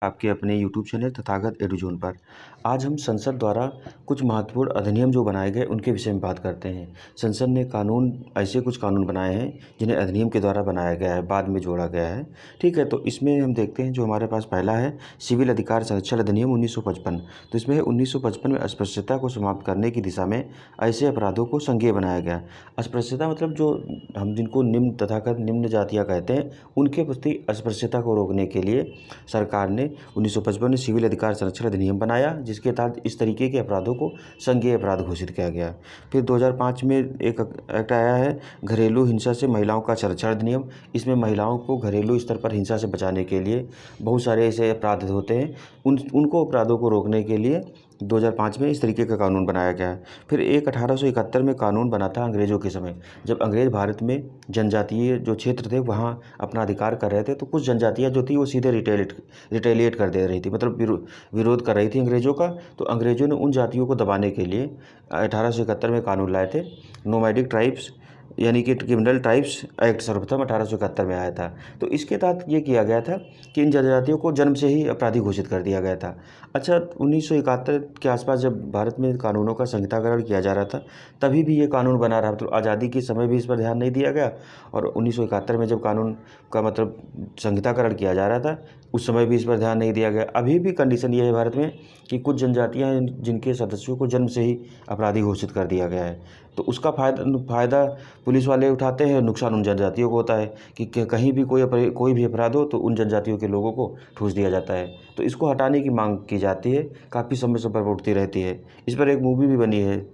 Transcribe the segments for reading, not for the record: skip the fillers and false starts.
आपके अपने YouTube channel Tathagata एडुजोन पर। आज हम संसद द्वारा कुछ महत्वपूर्ण अधिनियम जो बनाए गए उनके विषय में बात करते हैं। संसद ने ऐसे कुछ कानून बनाए हैं जिन्हें अधिनियम के द्वारा बनाया गया है, बाद में जोड़ा गया है। ठीक है, तो इसमें हम देखते हैं जो हमारे पास पहला है सिविल अधिकार संरक्षण अधिनियम 1955। तो इसमें 1955 में अस्पृश्यता को समाप्त करने की दिशा में ऐसे अपराधों को संज्ञेय बनाया गया। अस्पृश्यता मतलब जो हम जिनको निम्न तथाकथित निम्न जातियाँ कहते हैं, उनके प्रति अस्पृश्यता को रोकने के लिए सरकार ने 1955 में सिविल अधिकार संरक्षण अधिनियम बनाया, जिसके तहत इस तरीके के अपराधों को संज्ञेय अपराध घोषित किया गया। फिर 2005 में एक एक्ट आया है घरेलू हिंसा से महिलाओं का संरक्षण अधिनियम। इसमें महिलाओं को घरेलू स्तर पर हिंसा से बचाने के लिए बहुत सारे ऐसे अपराध होते हैं, उनको अपराधों को रोकने के लिए 2005 में इस तरीके का कानून बनाया गया है। फिर एक 1871 में कानून बना था अंग्रेज़ों के समय, जब अंग्रेज़ भारत में जनजातीय जो क्षेत्र थे वहाँ अपना अधिकार कर रहे थे, तो कुछ जनजातियाँ जो थी वो सीधे रिटेलिएट कर दे रही थी, मतलब विरोध कर रही थी अंग्रेज़ों का। तो अंग्रेज़ों ने उन जातियों को दबाने के लिए 1871 में कानून लाए थे। नोमैडिक ट्राइब्स यानी कि क्रिमिनल ट्राइब्स एक्ट सर्वप्रथम 1871 में आया था। तो इसके तहत ये किया गया था कि इन जनजातियों को जन्म से ही अपराधी घोषित कर दिया गया था। अच्छा, 1971 के आसपास जब भारत में कानूनों का संहिताकरण किया जा रहा था, तभी भी ये कानून बना रहा। तो आज़ादी के समय भी इस पर ध्यान नहीं दिया गया, और 1971 में जब कानून का मतलब संहिताकरण किया जा रहा था, उस समय भी इस पर ध्यान नहीं दिया गया। अभी भी कंडीशन ये है भारत में कि कुछ जनजातियाँ हैं जिनके सदस्यों को जन्म से ही अपराधी घोषित कर दिया गया है। तो उसका फ़ायदा पुलिस वाले उठाते हैं, नुकसान उन जनजातियों को होता है कि कहीं भी कोई भी अपराध हो तो उन जनजातियों के लोगों को ठूस दिया जाता है। तो इसको हटाने की मांग की जाती है, काफ़ी समय से पर उठती रहती है। इस पर एक मूवी भी बनी है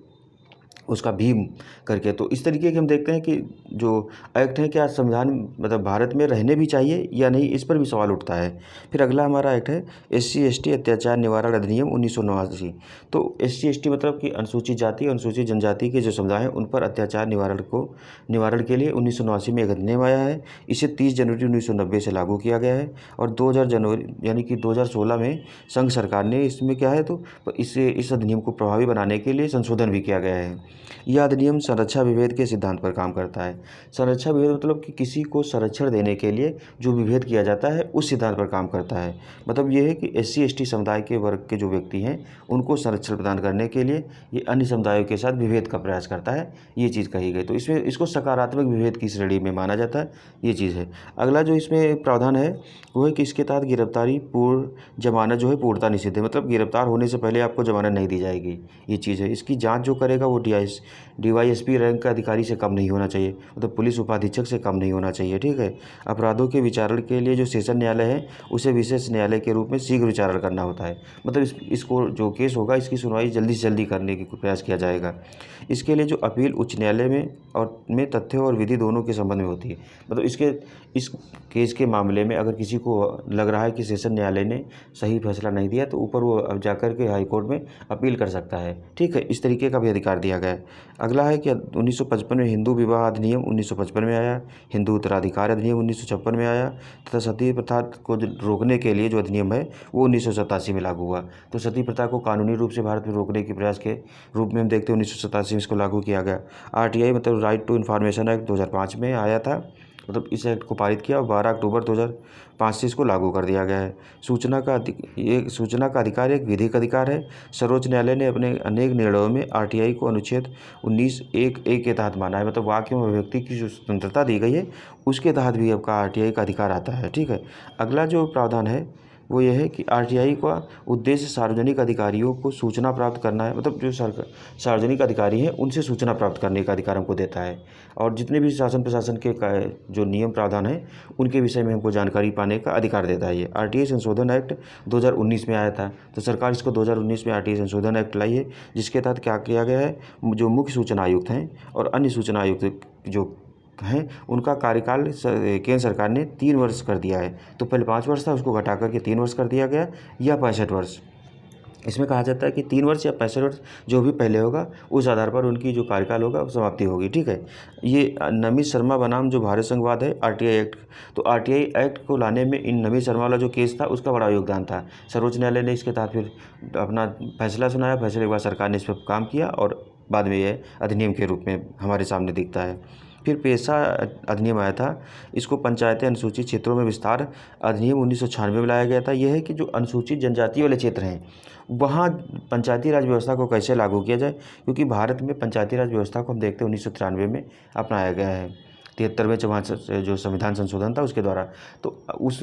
उसका भीम करके। तो इस तरीके के हम देखते हैं कि जो एक्ट है, क्या संविधान मतलब भारत में रहने भी चाहिए या नहीं, इस पर भी सवाल उठता है। फिर अगला हमारा एक्ट है SC/ST अत्याचार निवारण अधिनियम 1989। तो SC/ST मतलब कि अनुसूचित जाति, अनुसूचित जनजाति के जो समुदाय हैं उन पर अत्याचार निवारण के लिए 1989 में एक अधिनियम आया है। इसे 30 जनवरी 1990 से लागू किया गया है, और 2000 जनवरी यानी कि 2016 में संघ सरकार ने इसमें क्या है तो इस अधिनियम को प्रभावी बनाने के लिए संशोधन भी किया गया है। यह अधिनियम संरक्षा विभेद के सिद्धांत पर काम करता है। संरक्षा विभेद मतलब कि किसी को संरक्षण देने के लिए जो विभेद किया जाता है उस सिद्धांत पर काम करता है। मतलब ये है कि SC/ST समुदाय के वर्ग के जो व्यक्ति हैं उनको संरक्षण प्रदान करने के लिए ये अन्य समुदायों के साथ विभेद का प्रयास करता है, ये चीज़ कही गई। तो इसमें इसको सकारात्मक विभेद की श्रेणी में माना जाता है, ये चीज़ है। अगला जो इसमें प्रावधान है वो है कि इसके तहत गिरफ्तारी पूर्व जमानत जो है पूर्णतः निषिद्ध है। मतलब गिरफ्तार होने से पहले आपको जमानत नहीं दी जाएगी, ये चीज़ है। इसकी जाँच जो करेगा वो DYSP रैंक का अधिकारी से कम नहीं होना चाहिए, मतलब पुलिस उपाधीक्षक से कम नहीं होना चाहिए। ठीक है। अपराधों के विचारण के लिए जो सेशन न्यायालय है उसे विशेष न्यायालय के रूप में शीघ्र विचारण करना होता है। मतलब इसको जो केस होगा इसकी सुनवाई जल्दी से जल्दी करने की प्रयास किया जाएगा। इसके लिए जो अपील उच्च न्यायालय में तथ्यों और विधि दोनों के संबंध में होती है। मतलब इस केस के मामले में अगर किसी को लग रहा है कि सेशन न्यायालय ने सही फैसला नहीं दिया, तो ऊपर वो अब जाकर के हाई कोर्ट में अपील कर सकता है। ठीक है, इस तरीके का भी अधिकार दिया गया है। अगला है कि 1955 में हिंदू विवाह अधिनियम 1955 में आया, हिंदू उत्तराधिकार अधिनियम 1956 में आया, तथा सती प्रथा को रोकने के लिए जो अधिनियम है वो 1987 में लागू हुआ। तो सती प्रथा को कानूनी रूप से भारत में रोकने के प्रयास के रूप में हम देखते हैं 1987 में इसको लागू किया गया। RTI मतलब राइट टू इन्फॉर्मेशन एक्ट 2005 में आया था, मतलब इस एक्ट को पारित किया और 12 अक्टूबर 2005 से इसको लागू कर दिया गया है। सूचना का अधिकार एक विधिक अधिकार है। सर्वोच्च न्यायालय ने अपने अनेक निर्णयों में RTI को अनुच्छेद 19(1)(a) के तहत माना है। मतलब वाक्य एवं अभिव्यक्ति की जो स्वतंत्रता दी गई है उसके तहत भी आपका RTI का अधिकार आता है। ठीक है। अगला जो प्रावधान है वो ये है कि RTI का उद्देश्य सार्वजनिक अधिकारियों को सूचना प्राप्त करना है। मतलब जो सार्वजनिक अधिकारी हैं उनसे सूचना प्राप्त करने का अधिकार हमको देता है, और जितने भी शासन प्रशासन के जो नियम प्रावधान हैं उनके विषय में हमको जानकारी पाने का अधिकार देता है। ये RTI संशोधन एक्ट 2019 में आया था, तो सरकार इसको 2019 में RTI संशोधन एक्ट लाई है, जिसके तहत क्या किया गया है, जो मुख्य सूचना आयुक्त हैं और अन्य सूचना आयुक्त जो हैं उनका कार्यकाल केंद्र सरकार ने 3 वर्ष कर दिया है। तो पहले 5 वर्ष था, उसको घटा करके 3 वर्ष कर दिया गया, या 65 वर्ष। इसमें कहा जाता है कि 3 वर्ष या 65 वर्ष जो भी पहले होगा उस आधार पर उनकी जो कार्यकाल होगा वो समाप्ति होगी। ठीक है। ये नमित शर्मा बनाम जो भारत संघवाद है RTI एक्ट, तो RTI एक्ट को लाने में इन नमित शर्मा वाला जो केस था उसका बड़ा योगदान था। सर्वोच्च न्यायालय ने इसके तहत फिर अपना फैसला सुनाया, फैसले के बाद सरकार ने इस पर काम किया और बाद में यह अधिनियम के रूप में हमारे सामने दिखता है। फिर पेशा अधिनियम आया था। इसको पंचायतें अनुसूचित क्षेत्रों में विस्तार अधिनियम 1996 में लाया गया था। यह है कि जो अनुसूचित जनजाति वाले क्षेत्र हैं वहाँ पंचायती राज व्यवस्था को कैसे लागू किया जाए, क्योंकि भारत में पंचायती राज व्यवस्था को हम देखते हैं 1993 में अपनाया गया है, 73वें जो संविधान संशोधन था उसके द्वारा। तो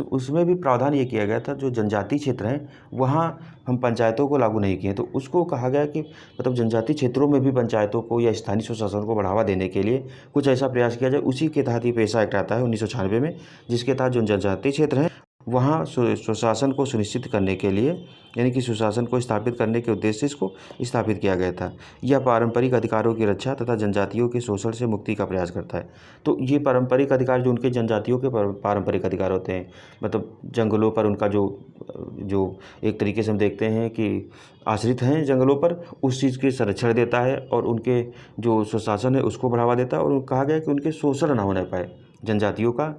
उसमें भी प्रावधान ये किया गया था जो जनजातीय क्षेत्र हैं वहाँ हम पंचायतों को लागू नहीं किए। तो उसको कहा गया कि मतलब जनजातीय क्षेत्रों में भी पंचायतों को या स्थानीय स्वशासन को बढ़ावा देने के लिए कुछ ऐसा प्रयास किया जाए। उसी के तहत ये पेशा एक्ट आता है 1996 में, जिसके तहत जो जनजातीय क्षेत्र हैं वहाँ सुशासन को सुनिश्चित करने के लिए, यानी कि सुशासन को स्थापित करने के उद्देश्य से इसको स्थापित किया गया था। यह पारंपरिक अधिकारों की रक्षा तथा जनजातियों के शोषण से मुक्ति का प्रयास करता है। तो ये पारंपरिक अधिकार जो उनके जनजातियों के पारंपरिक अधिकार होते हैं, मतलब जंगलों पर उनका जो एक तरीके से हम देखते हैं कि आश्रित हैं जंगलों पर, उस चीज़ के संरक्षण देता है और उनके जो सुशासन है उसको बढ़ावा देता है। और कहा गया कि उनके शोषण ना होने पाए जनजातियों का,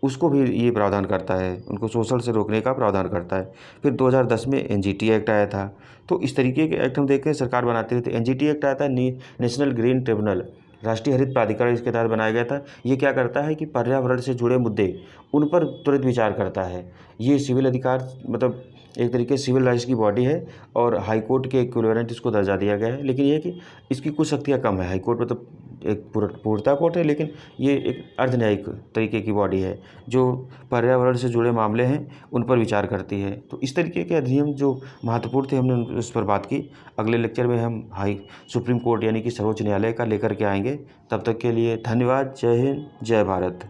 उसको भी ये प्रावधान करता है, उनको शोषण से रोकने का प्रावधान करता है। फिर 2010 में एनजीटी एक्ट आया था। तो इस तरीके के एक्ट हम देखते हैं सरकार बनाती रहती है। एनजीटी एक्ट आया था, नेशनल ग्रीन ट्रिब्यूनल, राष्ट्रीय हरित प्राधिकरण इसके तहत बनाया गया था। ये क्या करता है कि पर्यावरण से जुड़े मुद्दे उन पर तुरंत विचार करता है। ये सिविल अधिकार मतलब एक तरीके से सिविल राइट्स की बॉडी है और हाई कोर्ट के इक्विवेलेंट इसको दर्जा दिया गया है। लेकिन ये है कि इसकी कुछ शक्तियाँ कम है। हाई कोर्ट मतलब एक पूर्णतः कोर्ट है, लेकिन ये एक अर्धन्यायिक तरीके की बॉडी है जो पर्यावरण से जुड़े मामले हैं उन पर विचार करती है। तो इस तरीके के अधिनियम जो महत्वपूर्ण थे हमने उस पर बात की। अगले लेक्चर में हम सुप्रीम कोर्ट यानी कि सर्वोच्च न्यायालय का लेकर के आएंगे। तब तक के लिए धन्यवाद। जय हिंद, जय भारत।